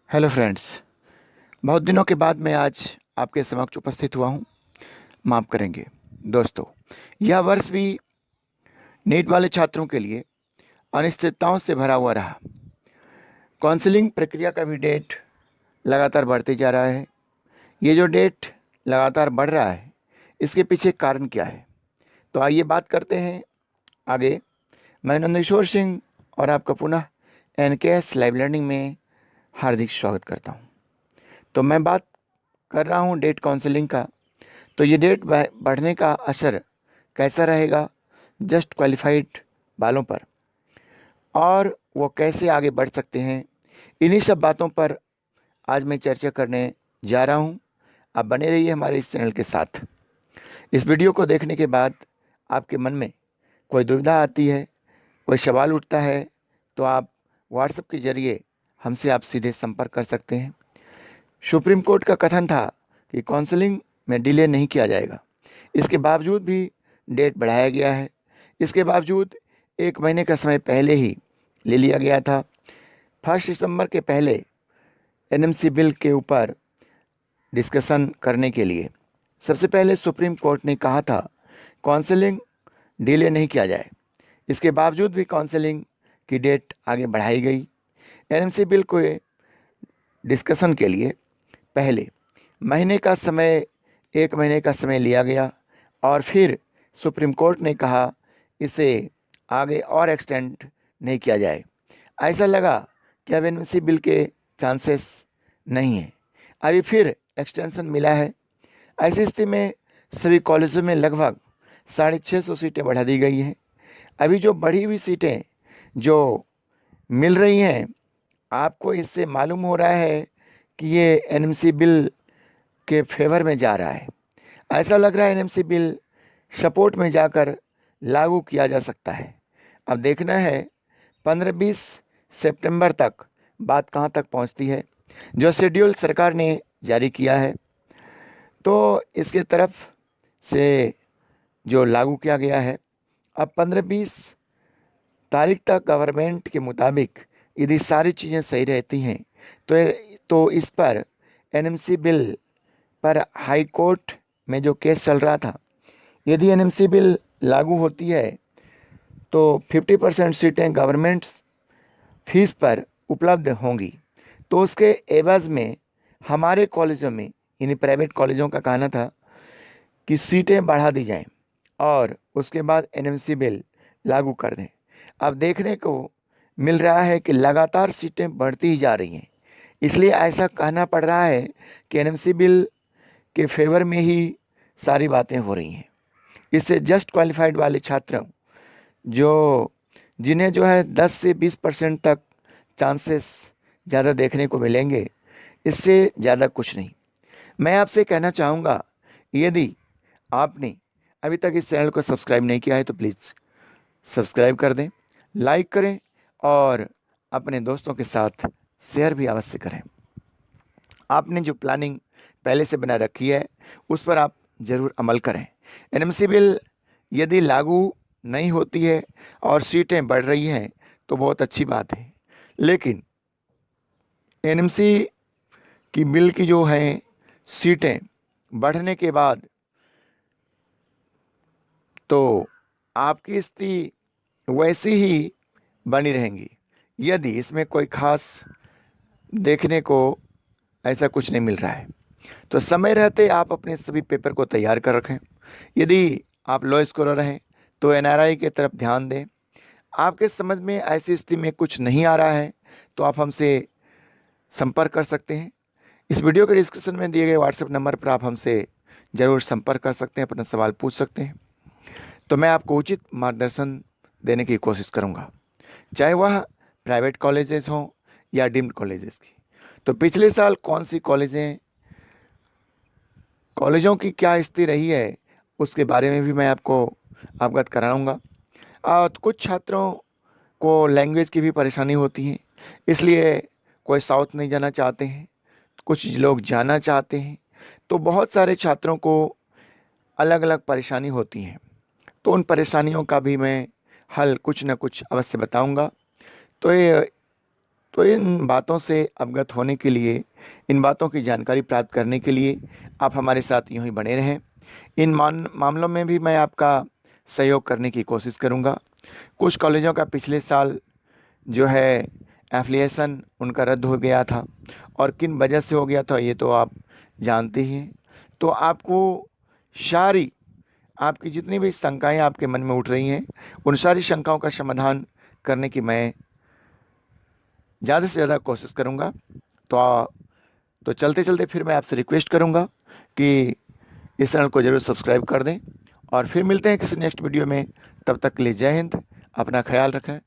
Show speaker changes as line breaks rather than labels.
Hello friends. बहुत दिनों के बाद मैं आज आपके समक्ष उपस्थित हुआ हूँ। माफ़ करेंगे दोस्तों, यह वर्ष भी नीट वाले छात्रों के लिए अनिश्चितताओं से भरा हुआ रहा। काउंसलिंग प्रक्रिया का भी डेट लगातार बढ़ते जा रहा है। ये जो डेट लगातार बढ़ रहा है, इसके पीछे कारण क्या है? तो आइए बात करते हैं आगे। मैं नंदकिशोर सिंह और आपका पुनः NKS लाइव लर्निंग में हार्दिक स्वागत करता हूँ। तो मैं बात कर रहा हूँ डेट काउंसलिंग का। तो ये डेट बढ़ने का असर कैसा रहेगा जस्ट क्वालिफाइड वालों पर, और वो कैसे आगे बढ़ सकते हैं, इन्हीं सब बातों पर आज मैं चर्चा करने जा रहा हूँ। आप बने रहिए हमारे इस चैनल के साथ। इस वीडियो को देखने के बाद आपके मन में कोई दुविधा आती है, कोई सवाल उठता है, तो आप व्हाट्सएप के ज़रिए हमसे आप सीधे संपर्क कर सकते हैं। सुप्रीम कोर्ट का कथन था कि काउंसलिंग में डिले नहीं किया जाएगा। इसके बावजूद भी डेट बढ़ाया गया है। इसके बावजूद 1 महीने का समय पहले ही ले लिया गया था। 1 सितंबर के पहले NMC बिल के ऊपर डिस्कशन करने के लिए सबसे पहले सुप्रीम कोर्ट ने कहा था काउंसलिंग डिले नहीं किया जाए। इसके बावजूद भी काउंसलिंग की डेट आगे बढ़ाई गई। NMC बिल को डिस्कशन के लिए पहले महीने का समय 1 महीने का समय लिया गया, और फिर सुप्रीम कोर्ट ने कहा इसे आगे और एक्सटेंड नहीं किया जाए। ऐसा लगा कि अब NMC बिल के चांसेस नहीं हैं। अभी फिर एक्सटेंशन मिला है। ऐसी स्थिति में सभी कॉलेजों में लगभग 650 सीटें बढ़ा दी गई हैं। अभी जो बढ़ी हुई सीटें जो मिल रही हैं, आपको इससे मालूम हो रहा है कि ये NMC बिल के फेवर में जा रहा है। ऐसा लग रहा है NMC बिल सपोर्ट में जाकर लागू किया जा सकता है। अब देखना है 15-20 सितंबर तक बात कहाँ तक पहुँचती है। जो शेड्यूल सरकार ने जारी किया है, तो इसके तरफ से जो लागू किया गया है, अब 15-20 तारीख तक गवर्नमेंट के मुताबिक यदि सारी चीज़ें सही रहती हैं तो इस पर NMC बिल पर हाई कोर्ट में जो केस चल रहा था, यदि NMC बिल लागू होती है तो 50% सीटें गवर्नमेंट फीस पर उपलब्ध होंगी। तो उसके एवज में हमारे कॉलेजों में, यानी प्राइवेट कॉलेजों का कहना था कि सीटें बढ़ा दी जाएं और उसके बाद NMC बिल लागू कर दें। अब देखने को मिल रहा है कि लगातार सीटें बढ़ती ही जा रही हैं। इसलिए ऐसा कहना पड़ रहा है कि NMC बिल के फेवर में ही सारी बातें हो रही हैं। इससे जस्ट क्वालिफाइड वाले छात्र जो जिन्हें जो है 10 से 20% तक चांसेस ज़्यादा देखने को मिलेंगे, इससे ज़्यादा कुछ नहीं। मैं आपसे कहना चाहूँगा, यदि आपने अभी तक इस चैनल को सब्सक्राइब नहीं किया है तो प्लीज़ सब्सक्राइब कर दें, लाइक करें और अपने दोस्तों के साथ शेयर भी अवश्य करें। आपने जो प्लानिंग पहले से बना रखी है उस पर आप ज़रूर अमल करें। NMC बिल यदि लागू नहीं होती है और सीटें बढ़ रही हैं तो बहुत अच्छी बात है, लेकिन NMC की बिल की जो है सीटें बढ़ने के बाद तो आपकी स्थिति वैसी ही बनी रहेंगी। यदि इसमें कोई खास देखने को ऐसा कुछ नहीं मिल रहा है, तो समय रहते आप अपने सभी पेपर को तैयार कर रखें। यदि आप लो स्कोरर हैं तो NRI की तरफ ध्यान दें। आपके समझ में ऐसी स्थिति में कुछ नहीं आ रहा है तो आप हमसे संपर्क कर सकते हैं। इस वीडियो के डिस्क्रिप्शन में दिए गए व्हाट्सएप नंबर पर आप हमसे ज़रूर संपर्क कर सकते हैं, अपना सवाल पूछ सकते हैं। तो मैं आपको उचित मार्गदर्शन देने की कोशिश करूँगा, चाहे वह प्राइवेट कॉलेजेस हों या डीम्ड कॉलेजेस की। तो पिछले साल कौन सी कॉलेजों की क्या स्थिति रही है उसके बारे में भी मैं आपको अवगत कराऊंगा। और कुछ छात्रों को लैंग्वेज की भी परेशानी होती है, इसलिए कोई साउथ नहीं जाना चाहते हैं, कुछ लोग जाना चाहते हैं। तो बहुत सारे छात्रों को अलग अलग परेशानी होती हैं, तो उन परेशानियों का भी मैं हल कुछ न कुछ अवश्य बताऊंगा। तो ये तो इन बातों से अवगत होने के लिए, इन बातों की जानकारी प्राप्त करने के लिए आप हमारे साथ यूं ही बने रहें। इन मामलों में भी मैं आपका सहयोग करने की कोशिश करूंगा। कुछ कॉलेजों का पिछले साल जो है एफिलिएशन उनका रद्द हो गया था, और किन वजह से हो गया था ये तो आप जानते ही हैं। तो आपको सारी, आपकी जितनी भी शंकाएं आपके मन में उठ रही हैं, उन सारी शंकाओं का समाधान करने की मैं ज़्यादा से ज़्यादा कोशिश करूंगा। तो चलते चलते फिर मैं आपसे रिक्वेस्ट करूंगा कि इस चैनल को ज़रूर सब्सक्राइब कर दें, और फिर मिलते हैं किसी नेक्स्ट वीडियो में। तब तक के लिए जय हिंद, अपना ख्याल रखें।